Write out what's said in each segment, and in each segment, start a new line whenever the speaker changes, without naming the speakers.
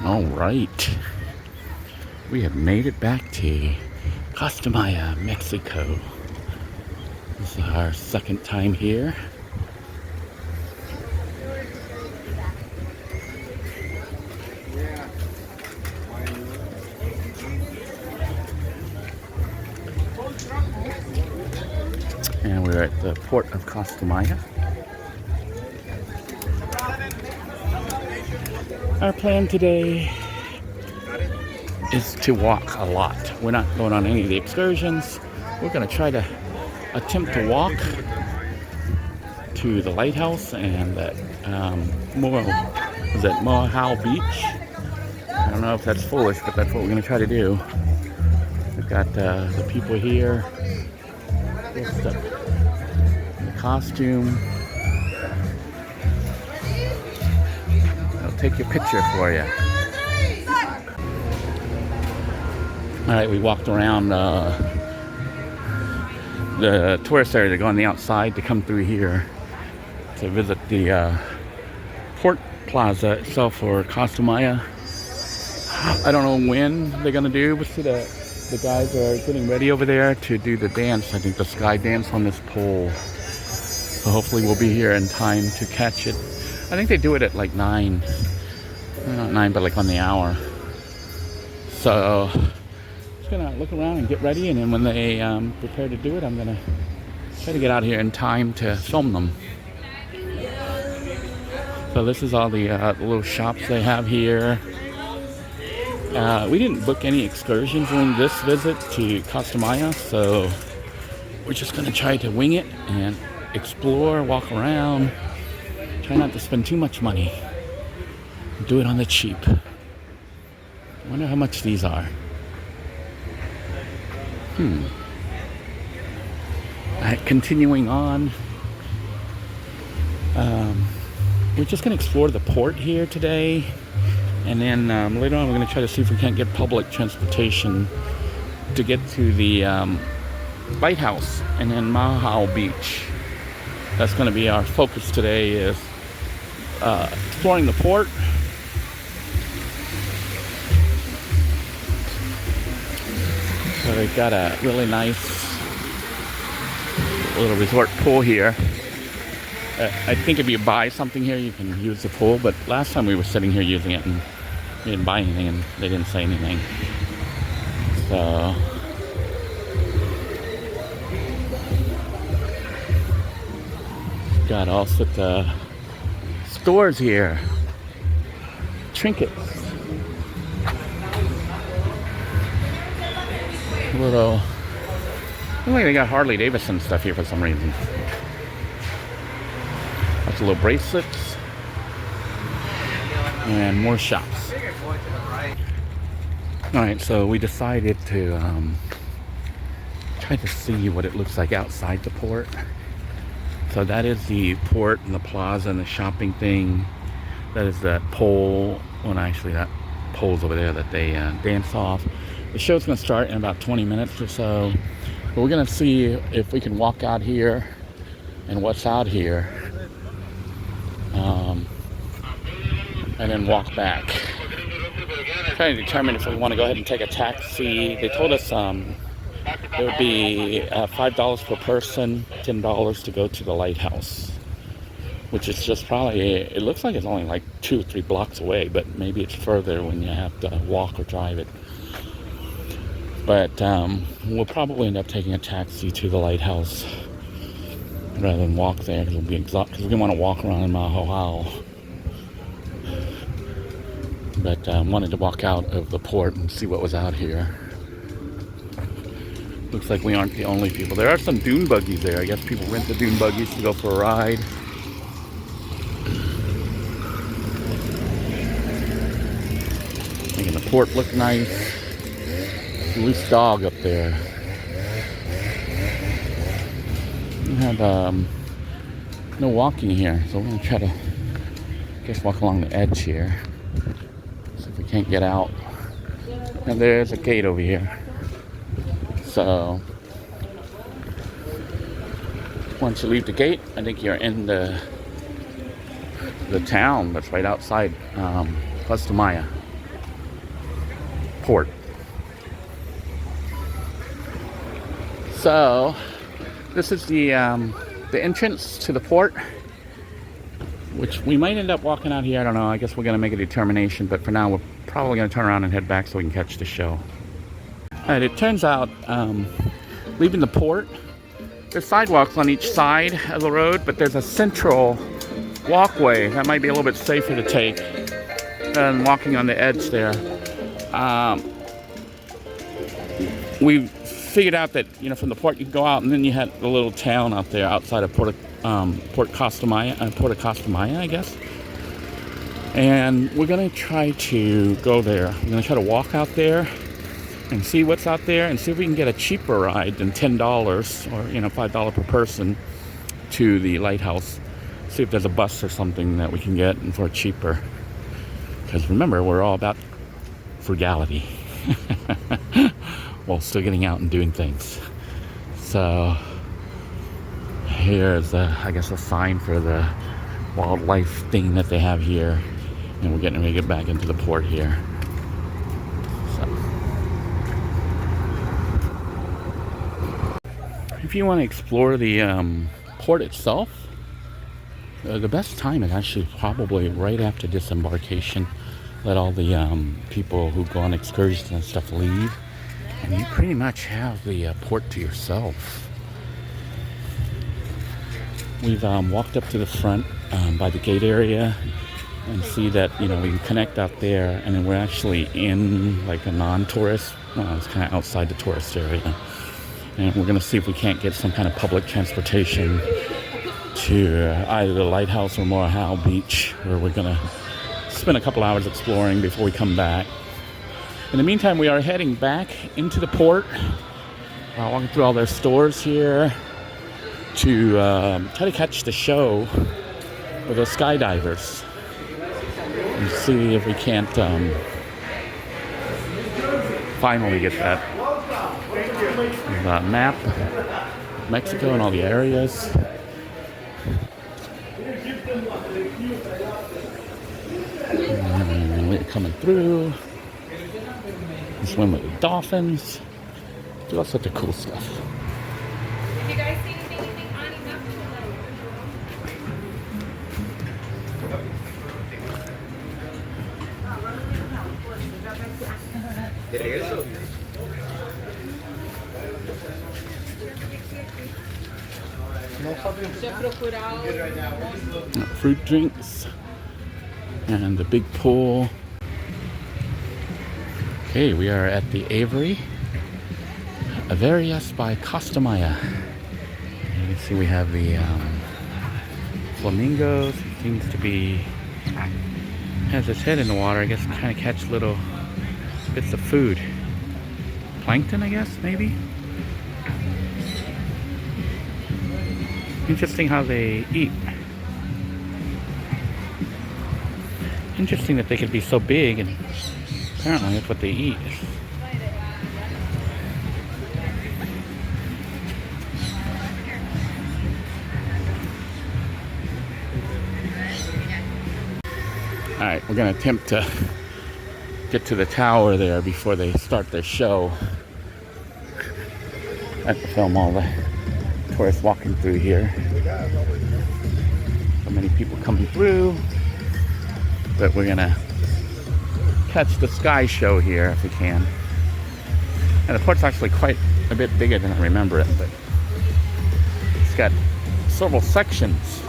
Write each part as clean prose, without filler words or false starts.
All right, we have made it back to Costa Maya, Mexico. This is our second time here. And we're at the port of Costa Maya. Our plan today is to walk a lot. We're not going on any of the excursions. We're going to try to attempt to walk to the lighthouse and that Mahahual Beach. I don't know if that's foolish, but that's what we're going to try to do. We've got the people here, dressed up in the costume. I'll take your picture for you. All right, we walked around the tourist area to go on the outside to come through here to visit the port plaza itself for Costa Maya. I don't know when they're gonna do, but see the guys are getting ready over there to do the dance. I think the sky dance on this pole. So hopefully we'll be here in time to catch it. I think they do it at like 9. Not 9, but like on the hour. So just gonna look around and get ready, and then when they prepare to do it, I'm gonna try to get out here in time to film them. So this is all the little shops they have here. We didn't book any excursions during this visit to Costa Maya, so we're just gonna try to wing it and explore, walk around, try not to spend too much money. Do it on the cheap. I wonder how much these are. Continuing on, we're just going to explore the port here today, and then later on we're going to try to see if we can't get public transportation to get to the lighthouse and then Mahahual Beach. That's going to be our focus today, is exploring the port. So they've got a really nice little resort pool here. I think if you buy something here, you can use the pool. But last time we were sitting here using it and we didn't buy anything and they didn't say anything. So got all sorts of stores here. Trinkets. Little, looks like they got Harley Davidson stuff here for some reason. Lots of little bracelets and more shops. Alright, so we decided to try to see what it looks like outside the port. So that is the port and the plaza and the shopping thing. That is that pole. Well, actually that pole's over there that they dance off. The show's going to start in about 20 minutes or so. But we're going to see if we can walk out here and what's out here. And then walk back. Trying to determine if we want to go ahead and take a taxi. They told us it would be $5 per person, $10 to go to the lighthouse. Which is just probably, it looks like it's only like 2 or 3 blocks away, but maybe it's further when you have to walk or drive it. But we'll probably end up taking a taxi to the lighthouse rather than walk there. It'll be exhausting because we want to walk around in Mahahual. But wanted to walk out of the port and see what was out here. Looks like we aren't the only people. There are some dune buggies there. I guess people rent the dune buggies to go for a ride. Making the port look nice. Loose dog up there. We have no walking here, so we're gonna try to, I guess, walk along the edge here. See if we can't get out. And there's a gate over here. So once you leave the gate, I think you're in the town that's right outside Costa Maya. port. So this is the entrance to the port, which we might end up walking out here. I don't know. I guess we're going to make a determination, but for now we're probably going to turn around and head back so we can catch the show. All right, it turns out leaving the port, there's sidewalks on each side of the road, but there's a central walkway that might be a little bit safer to take than walking on the edge there. We figured out that, you know, from the port you can go out, and then you had the little town out there outside of Porta Costa Maya, I guess. And we're gonna try to go there. We're gonna try to walk out there and see what's out there, and see if we can get a cheaper ride than $10 or, you know, $5 per person to the lighthouse. See if there's a bus or something that we can get and for cheaper. Because remember, we're all about frugality while still getting out and doing things. So here's I guess a sign for the wildlife thing that they have here, and we're getting ready to get back into the port here. If you want to explore the port itself, the best time is actually probably right after disembarkation. Let all the people who go on excursions and stuff leave, and you pretty much have the port to yourself. We've walked up to the front by the gate area and see that, you know, we can connect out there, and then we're actually in like a non-tourist, it's kind of outside the tourist area. And we're going to see if we can't get some kind of public transportation to either the lighthouse or Mahahual Beach, where we're going to spend a couple hours exploring before we come back. In the meantime, we are heading back into the port, walking through all their stores here to try to catch the show with the skydivers and see if we can't finally get that map of Mexico and all the areas. And we're coming through. We swim with the dolphins. Do all sorts of cool stuff.
Have you guys seen anything on enough?
Fruit drinks and the big pool. Okay, we are at the Avery Averias by Costa Maya. You can see we have the flamingos. It seems to be, has its head in the water, I guess, trying to catch little bits of food. Plankton, I guess, maybe? Interesting how they eat. Interesting that they could be so big, and apparently that's what they eat. Alright, we're going to attempt to get to the tower there before they start their show. I have to film all the tourists walking through here. So many people coming through. But we're going to catch the sky show here if we can. And the port's actually quite a bit bigger than I remember it, but it's got several sections.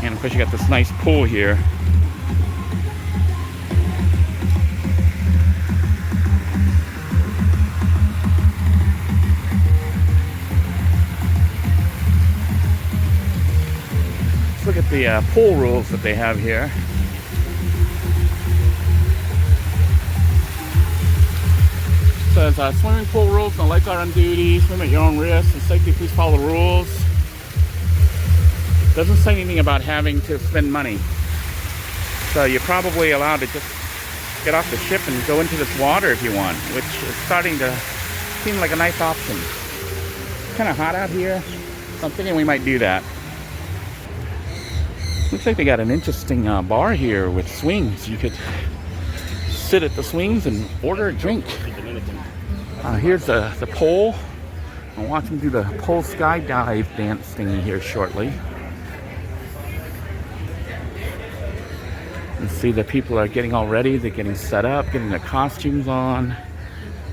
And of course you got this nice pool here. Let's look at the pool rules that they have here. It says swimming pool rules, no lifeguard on duty, swim at your own risk, and safety, please follow the rules. Doesn't say anything about having to spend money. So you're probably allowed to just get off the ship and go into this water if you want, which is starting to seem like a nice option. It's kind of hot out here, so I'm thinking we might do that. Looks like they got an interesting bar here with swings. You could sit at the swings and order a drink. Here's the pole. I'll watch them do the pole skydive dance thingy here shortly. You see the people are getting all ready. They're getting set up, getting their costumes on,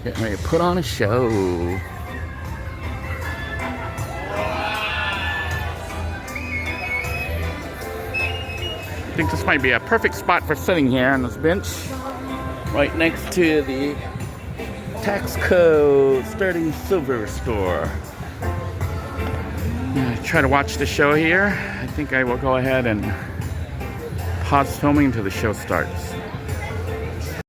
getting ready to put on a show. I think this might be a perfect spot for sitting here on this bench, right next to the Taxco Sturdy Silver Store. Try to watch the show here. I think I will go ahead and pause filming until the show starts.